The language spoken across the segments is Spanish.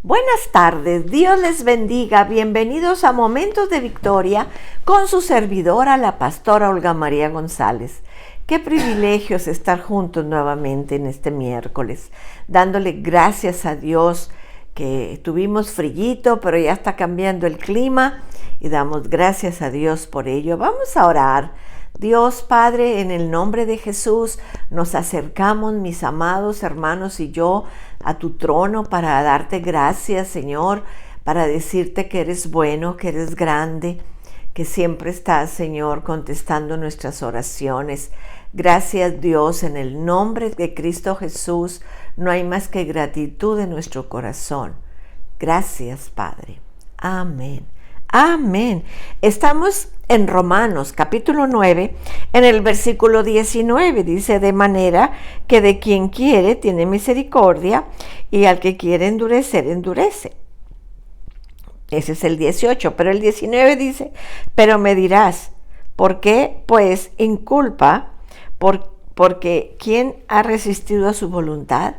Buenas tardes, Dios les bendiga, bienvenidos a Momentos de Victoria con su servidora, la pastora Olga María González. Qué privilegio es estar juntos nuevamente en este miércoles, dándole gracias a Dios que tuvimos frillito, pero ya está cambiando el clima y damos gracias a Dios por ello. Vamos a orar. Dios Padre, en el nombre de Jesús, nos acercamos, mis amados hermanos y yo, a tu trono para darte gracias, Señor, para decirte que eres bueno, que eres grande, que siempre estás, Señor, contestando nuestras oraciones. Gracias, Dios, en el nombre de Cristo Jesús, no hay más que gratitud en nuestro corazón. Gracias, Padre. Amén. Amén. Estamos en Romanos capítulo 9, en el versículo 19, dice: de manera que de quien quiere tiene misericordia, y al que quiere endurecer, endurece. Ese es el 18, pero el 19 dice: pero me dirás, ¿por qué pues inculpa? Porque ¿quién ha resistido a su voluntad?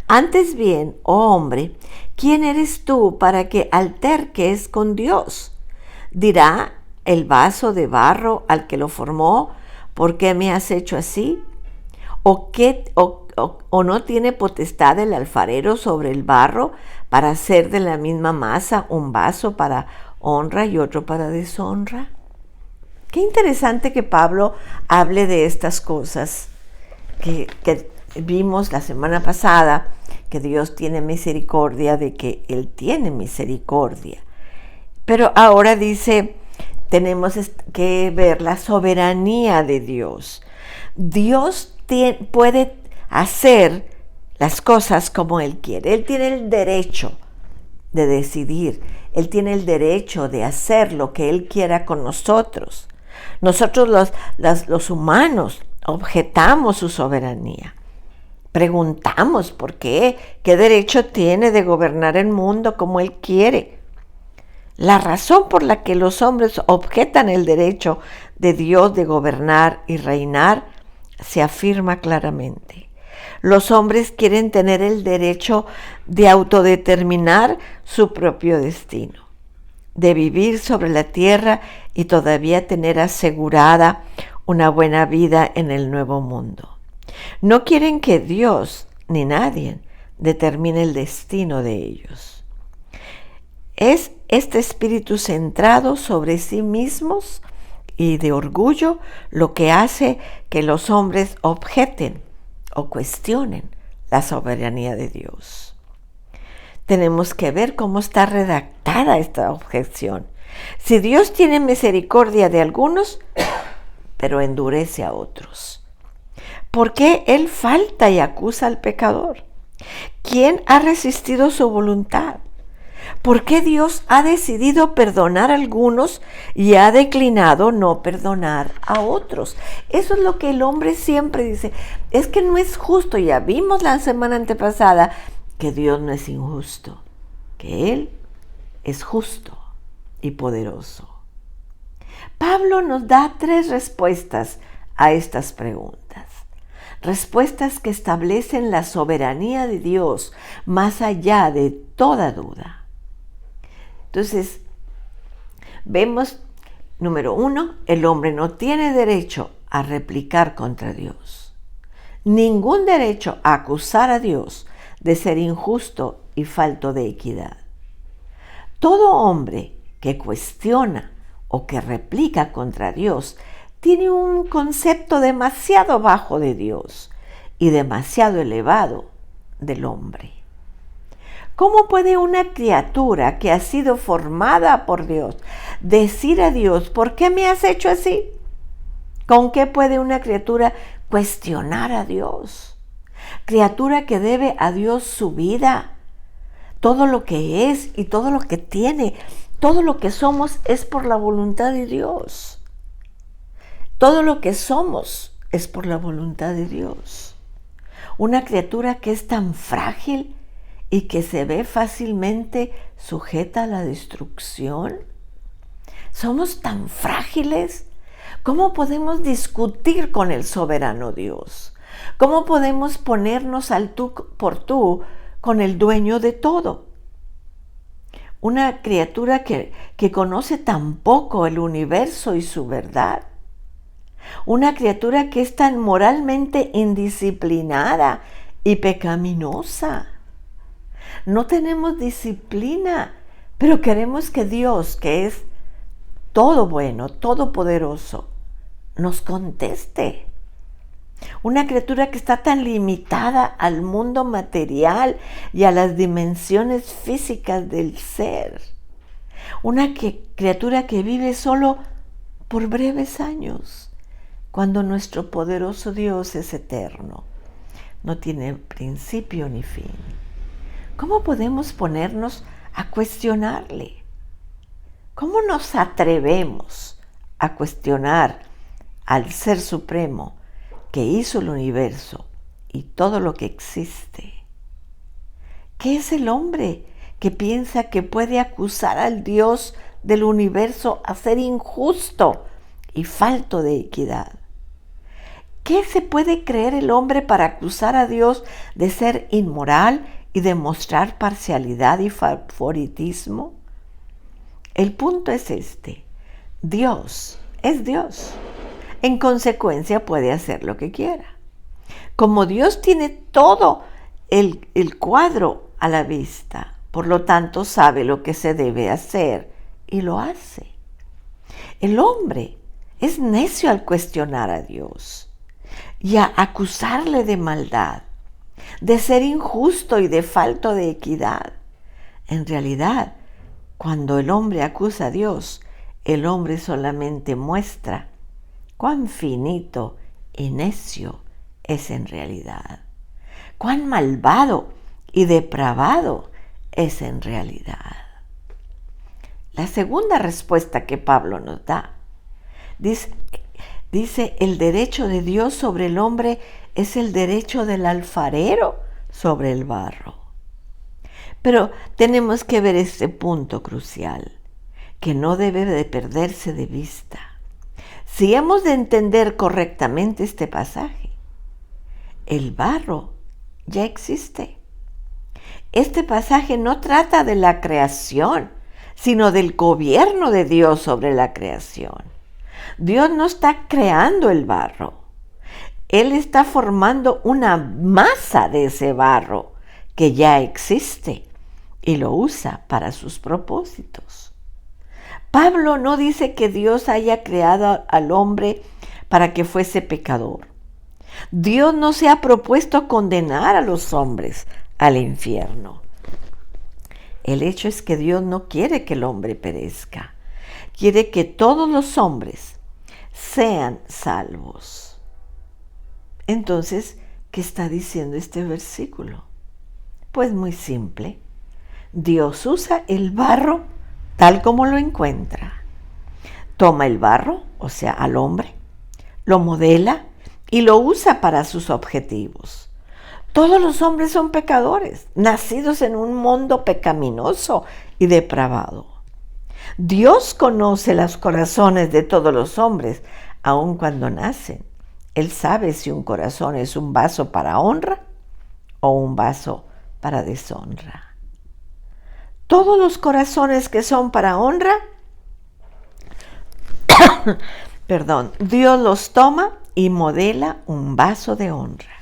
Antes bien, oh hombre, ¿quién eres tú para que alterques con Dios? Dirá el vaso de barro al que lo formó: ¿por qué me has hecho así? ¿O no tiene potestad el alfarero sobre el barro para hacer de la misma masa un vaso para honra y otro para deshonra? Qué interesante que Pablo hable de estas cosas que vimos la semana pasada, que Dios tiene misericordia, de que Él tiene misericordia. Pero ahora dice, tenemos que ver la soberanía de Dios. Dios puede hacer las cosas como Él quiere. Él tiene el derecho de decidir. Él tiene el derecho de hacer lo que Él quiera con nosotros. Nosotros los humanos objetamos su soberanía. Preguntamos por qué derecho tiene de gobernar el mundo como Él quiere. La razón por la que los hombres objetan el derecho de Dios de gobernar y reinar se afirma claramente. Los hombres quieren tener el derecho de autodeterminar su propio destino, de vivir sobre la tierra y todavía tener asegurada una buena vida en el nuevo mundo. No quieren que Dios ni nadie determine el destino de ellos. Es este espíritu centrado sobre sí mismos y de orgullo lo que hace que los hombres objeten o cuestionen la soberanía de Dios. Tenemos que ver cómo está redactada esta objeción. Si Dios tiene misericordia de algunos, pero endurece a otros, ¿por qué Él falta y acusa al pecador? ¿Quién ha resistido su voluntad? ¿Por qué Dios ha decidido perdonar a algunos y ha declinado no perdonar a otros? Eso es lo que el hombre siempre dice. Es que no es justo. Ya vimos la semana antepasada que Dios no es injusto, que Él es justo y poderoso. Pablo nos da 3 respuestas a estas preguntas. Respuestas que establecen la soberanía de Dios más allá de toda duda. Entonces, vemos, número 1, el hombre no tiene derecho a replicar contra Dios. Ningún derecho a acusar a Dios de ser injusto y falto de equidad. Todo hombre que cuestiona o que replica contra Dios tiene un concepto demasiado bajo de Dios y demasiado elevado del hombre. ¿Cómo puede una criatura que ha sido formada por Dios decir a Dios: ¿por qué me has hecho así? ¿Con qué puede una criatura cuestionar a Dios? Criatura que debe a Dios su vida, todo lo que es y todo lo que tiene, todo lo que somos es por la voluntad de Dios. Todo lo que somos es por la voluntad de Dios. Una criatura que es tan frágil y que se ve fácilmente sujeta a la destrucción. Somos tan frágiles. ¿Cómo podemos discutir con el soberano Dios? ¿Cómo podemos ponernos al tú por tú con el dueño de todo? una criatura que conoce tan poco el universo y su verdad, una criatura que es tan moralmente indisciplinada y pecaminosa. No tenemos disciplina, pero queremos que Dios, que es todo bueno, todopoderoso, nos conteste. Una criatura que está tan limitada al mundo material y a las dimensiones físicas del ser. Una criatura que vive solo por breves años, cuando nuestro poderoso Dios es eterno, no tiene principio ni fin. ¿Cómo podemos ponernos a cuestionarle? ¿Cómo nos atrevemos a cuestionar al Ser Supremo que hizo el universo y todo lo que existe? ¿Qué es el hombre que piensa que puede acusar al Dios del universo a ser injusto y falto de equidad? ¿Qué se puede creer el hombre para acusar a Dios de ser inmoral y de mostrar parcialidad y favoritismo? El punto es este: Dios es Dios. En consecuencia puede hacer lo que quiera. Como Dios tiene todo el cuadro a la vista, por lo tanto sabe lo que se debe hacer y lo hace. El hombre es necio al cuestionar a Dios y a acusarle de maldad, de ser injusto y de falto de equidad. En realidad, cuando el hombre acusa a Dios, el hombre solamente muestra cuán finito y necio es en realidad, cuán malvado y depravado es en realidad. La segunda respuesta que Pablo nos da dice: el derecho de Dios sobre el hombre es el derecho del alfarero sobre el barro. Pero tenemos que ver este punto crucial, que no debe de perderse de vista. Si hemos de entender correctamente este pasaje, el barro ya existe. Este pasaje no trata de la creación, sino del gobierno de Dios sobre la creación. Dios no está creando el barro. Él está formando una masa de ese barro que ya existe y lo usa para sus propósitos. Pablo no dice que Dios haya creado al hombre para que fuese pecador. Dios no se ha propuesto condenar a los hombres al infierno. El hecho es que Dios no quiere que el hombre perezca. Quiere que todos los hombres sean salvos. Entonces, ¿qué está diciendo este versículo? Pues muy simple. Dios usa el barro tal como lo encuentra. Toma el barro, o sea, al hombre, lo modela y lo usa para sus objetivos. Todos los hombres son pecadores, nacidos en un mundo pecaminoso y depravado. Dios conoce los corazones de todos los hombres, aun cuando nacen. Él sabe si un corazón es un vaso para honra o un vaso para deshonra. Todos los corazones que son para honra, Dios los toma y modela un vaso de honra.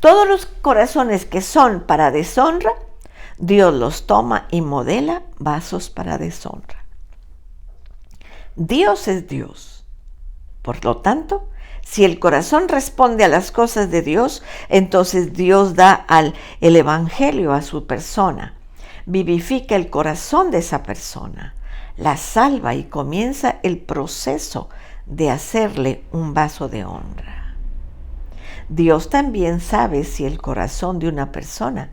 Todos los corazones que son para deshonra, Dios los toma y modela vasos para deshonra. Dios es Dios. Por lo tanto, si el corazón responde a las cosas de Dios, entonces Dios da el evangelio a su persona, vivifica el corazón de esa persona, la salva y comienza el proceso de hacerle un vaso de honra. Dios también sabe si el corazón de una persona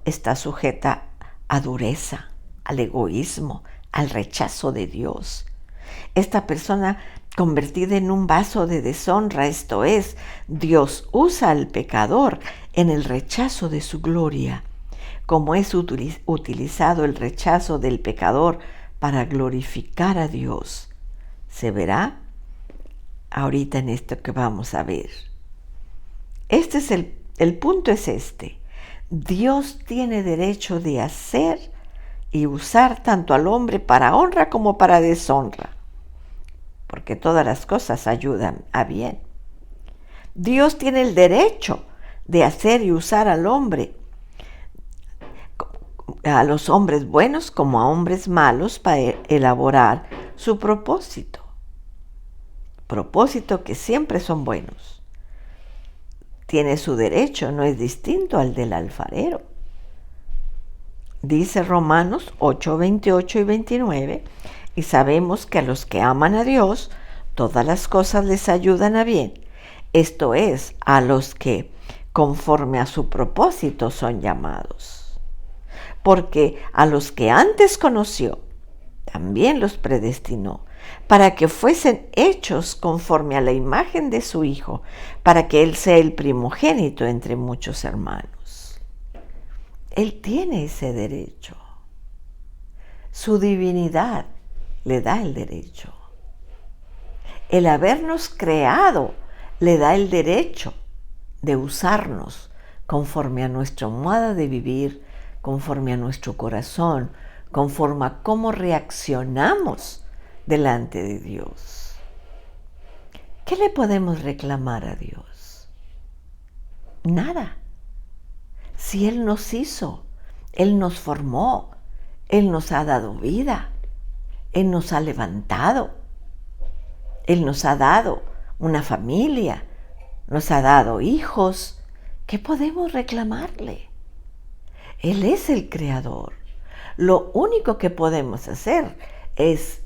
está sujeta a dureza, al egoísmo, al rechazo de Dios. Esta persona convertida en un vaso de deshonra, esto es, Dios usa al pecador en el rechazo de su gloria, como es utilizado el rechazo del pecador para glorificar a Dios. Se verá ahorita en esto que vamos a ver. Este es el punto es este. Dios tiene derecho de hacer y usar tanto al hombre para honra como para deshonra, porque todas las cosas ayudan a bien. Dios tiene el derecho de hacer y usar al hombre, a los hombres buenos como a hombres malos, para elaborar su propósito. Propósito que siempre son buenos. Tiene su derecho, no es distinto al del alfarero. Dice Romanos 8, 28 y 29, y sabemos que a los que aman a Dios, todas las cosas les ayudan a bien. Esto es, a los que conforme a su propósito son llamados. Porque a los que antes conoció, también los predestinó, para que fuesen hechos conforme a la imagen de su Hijo, para que Él sea el primogénito entre muchos hermanos. Él tiene ese derecho. Su divinidad le da el derecho. El habernos creado le da el derecho de usarnos conforme a nuestra moda de vivir, conforme a nuestro corazón, conforme a cómo reaccionamos delante de Dios. ¿Qué le podemos reclamar a Dios? Nada. Si Él nos hizo, Él nos formó, Él nos ha dado vida, Él nos ha levantado, Él nos ha dado una familia, nos ha dado hijos. ¿Qué podemos reclamarle? Él es el creador. Lo único que podemos hacer es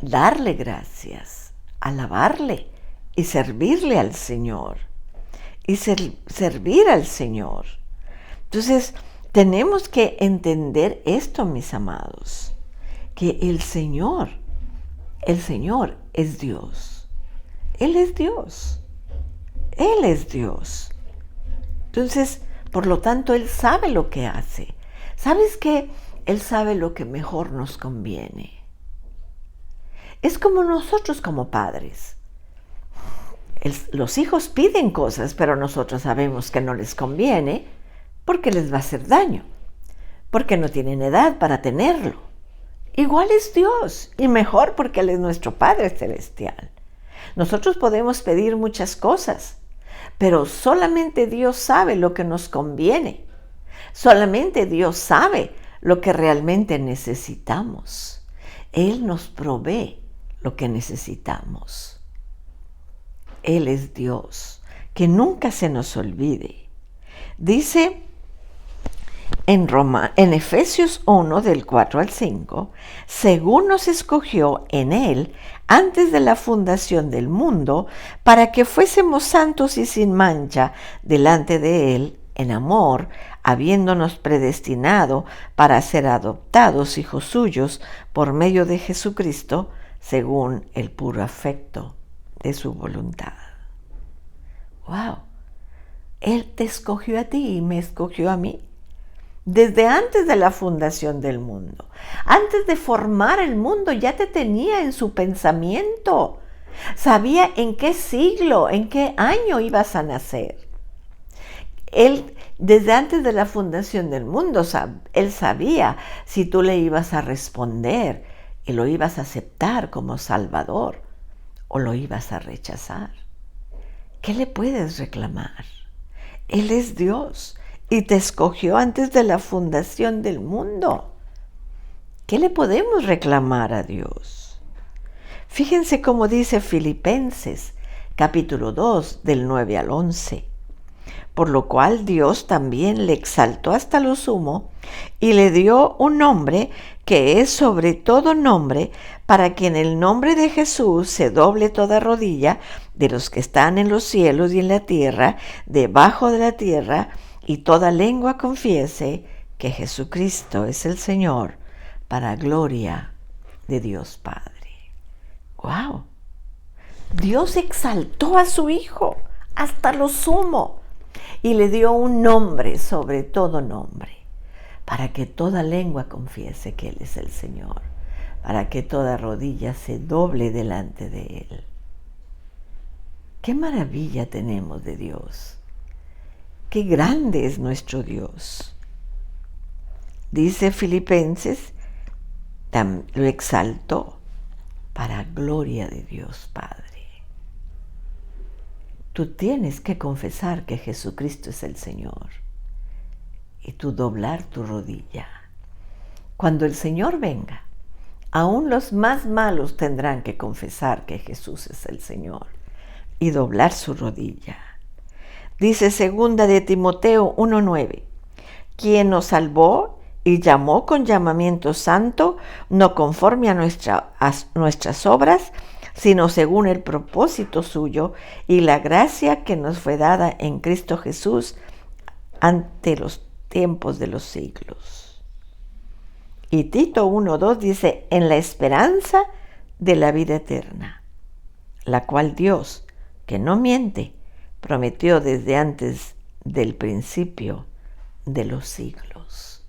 darle gracias, alabarle y servirle al Señor. Y servir al Señor. Entonces, tenemos que entender esto, mis amados, que el Señor es Dios. Él es Dios. Él es Dios. Entonces, por lo tanto, Él sabe lo que hace. ¿Sabes qué? Él sabe lo que mejor nos conviene. Es como nosotros como padres. Los hijos piden cosas, pero nosotros sabemos que no les conviene porque les va a hacer daño, porque no tienen edad para tenerlo. Igual es Dios, y mejor porque Él es nuestro Padre Celestial. Nosotros podemos pedir muchas cosas, pero solamente Dios sabe lo que nos conviene. Solamente Dios sabe lo que realmente necesitamos. Él nos provee lo que necesitamos. Él es Dios, que nunca se nos olvide. Dice en Efesios 1, del 4 al 5, según nos escogió en Él antes de la fundación del mundo, para que fuésemos santos y sin mancha delante de Él en amor, habiéndonos predestinado para ser adoptados hijos suyos por medio de Jesucristo, según el puro afecto de su voluntad. ¡Wow! Él te escogió a ti y me escogió a mí. Desde antes de la fundación del mundo, antes de formar el mundo, ya te tenía en su pensamiento. Sabía en qué siglo, en qué año ibas a nacer. Él, desde antes de la fundación del mundo, Él sabía si tú le ibas a responder y lo ibas a aceptar como Salvador o lo ibas a rechazar. ¿Qué le puedes reclamar? Él es Dios y te escogió antes de la fundación del mundo. ¿Qué le podemos reclamar a Dios? Fíjense cómo dice Filipenses, capítulo 2, del 9 al 11. Por lo cual Dios también le exaltó hasta lo sumo y le dio un nombre que es sobre todo nombre, para que en el nombre de Jesús se doble toda rodilla de los que están en los cielos y en la tierra, debajo de la tierra, y toda lengua confiese que Jesucristo es el Señor, para gloria de Dios Padre. ¡Wow! Dios exaltó a su Hijo hasta lo sumo y le dio un nombre sobre todo nombre, para que toda lengua confiese que Él es el Señor, para que toda rodilla se doble delante de Él. ¡Qué maravilla tenemos de Dios! ¡Qué grande es nuestro Dios! Dice Filipenses lo exaltó para gloria de Dios Padre. Tú tienes que confesar que Jesucristo es el Señor y tú doblar tu rodilla. Cuando el Señor venga, aún los más malos tendrán que confesar que Jesús es el Señor y doblar su rodilla. Dice 2 de Timoteo 1:9, quien nos salvó y llamó con llamamiento santo, no conforme a nuestras obras, sino según el propósito suyo y la gracia que nos fue dada en Cristo Jesús ante los tiempos de los siglos. Y Tito 1:2 dice, en la esperanza de la vida eterna, la cual Dios, que no miente, prometió desde antes del principio de los siglos.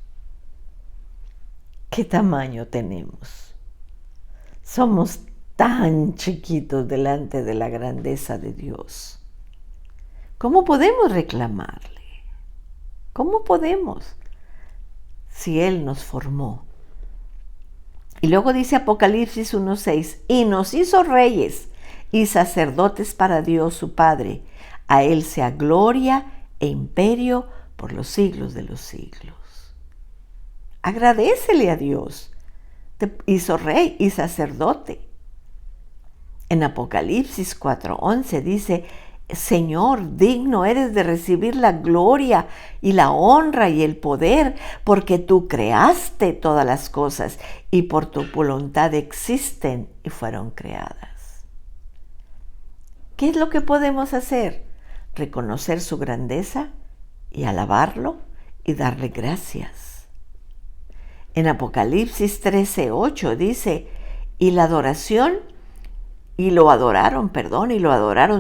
¿Qué tamaño tenemos? Somos tan chiquitos delante de la grandeza de Dios. ¿Cómo podemos reclamarle? ¿Cómo podemos? Si Él nos formó. Y luego dice Apocalipsis 1:6, y nos hizo reyes y sacerdotes para Dios su Padre. A Él sea gloria e imperio por los siglos de los siglos. Agradécele a Dios. Te hizo rey y sacerdote. En Apocalipsis 4:11 dice, Señor, digno eres de recibir la gloria y la honra y el poder, porque tú creaste todas las cosas y por tu voluntad existen y fueron creadas. ¿Qué es lo que podemos hacer? Reconocer su grandeza y alabarlo y darle gracias. En Apocalipsis 13:8 dice, y lo adoraron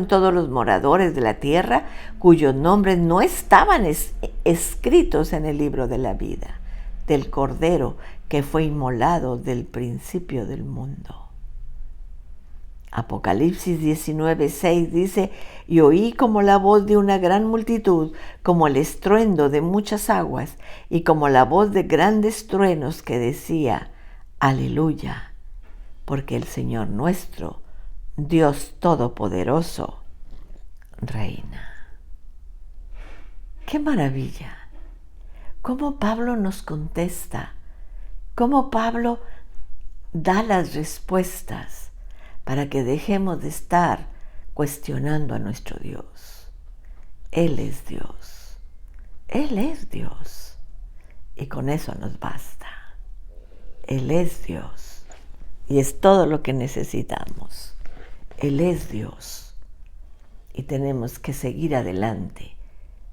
todos los moradores de la tierra, cuyos nombres no estaban escritos en el libro de la vida, del Cordero que fue inmolado del principio del mundo. Apocalipsis 19:6 dice, y oí como la voz de una gran multitud, como el estruendo de muchas aguas, y como la voz de grandes truenos que decía, aleluya, porque el Señor nuestro, Dios Todopoderoso, reina. ¡Qué maravilla! Cómo Pablo nos contesta, cómo Pablo da las respuestas para que dejemos de estar cuestionando a nuestro Dios. Él es Dios. Él es Dios. Y con eso nos basta. Él es Dios. Y es todo lo que necesitamos. Él es Dios. Y tenemos que seguir adelante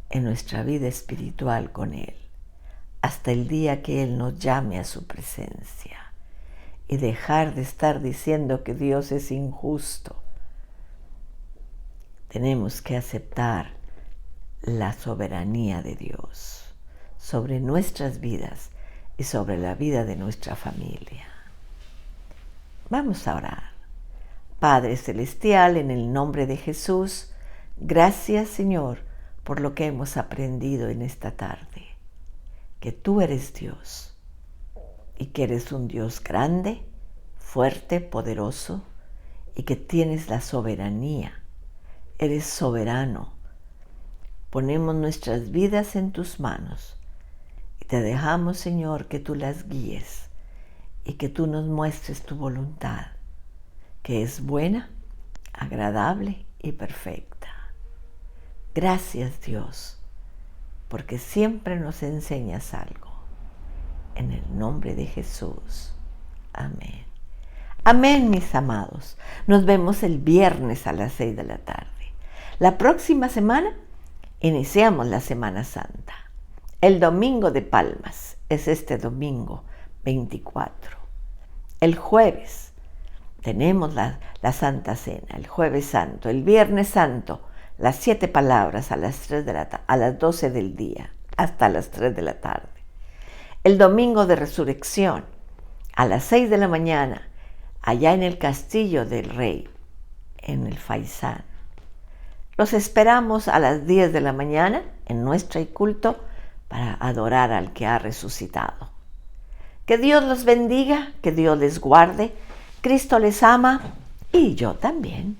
en nuestra vida espiritual con Él, hasta el día que Él nos llame a su presencia. Y dejar de estar diciendo que Dios es injusto. Tenemos que aceptar la soberanía de Dios sobre nuestras vidas y sobre la vida de nuestra familia. Vamos a orar. Padre Celestial, en el nombre de Jesús, gracias, Señor, por lo que hemos aprendido en esta tarde. Que tú eres Dios y que eres un Dios grande, fuerte, poderoso y que tienes la soberanía. Eres soberano. Ponemos nuestras vidas en tus manos y te dejamos, Señor, que tú las guíes y que tú nos muestres tu voluntad, que es buena, agradable y perfecta. Gracias, Dios, porque siempre nos enseñas algo. En el nombre de Jesús. Amén. Amén, mis amados. Nos vemos el viernes a las 6 de la tarde. La próxima semana iniciamos la Semana Santa. El domingo de Palmas es este domingo 24. El jueves tenemos la Santa Cena, el Jueves Santo. El Viernes Santo, las 7 palabras a las 12 del día, hasta las 3 de la tarde. El domingo de Resurrección, a las 6 de la mañana, allá en el Castillo del Rey, en el Faisán. Los esperamos a las 10 de la mañana en nuestro culto para adorar al que ha resucitado. Que Dios los bendiga, que Dios les guarde. Cristo les ama y yo también.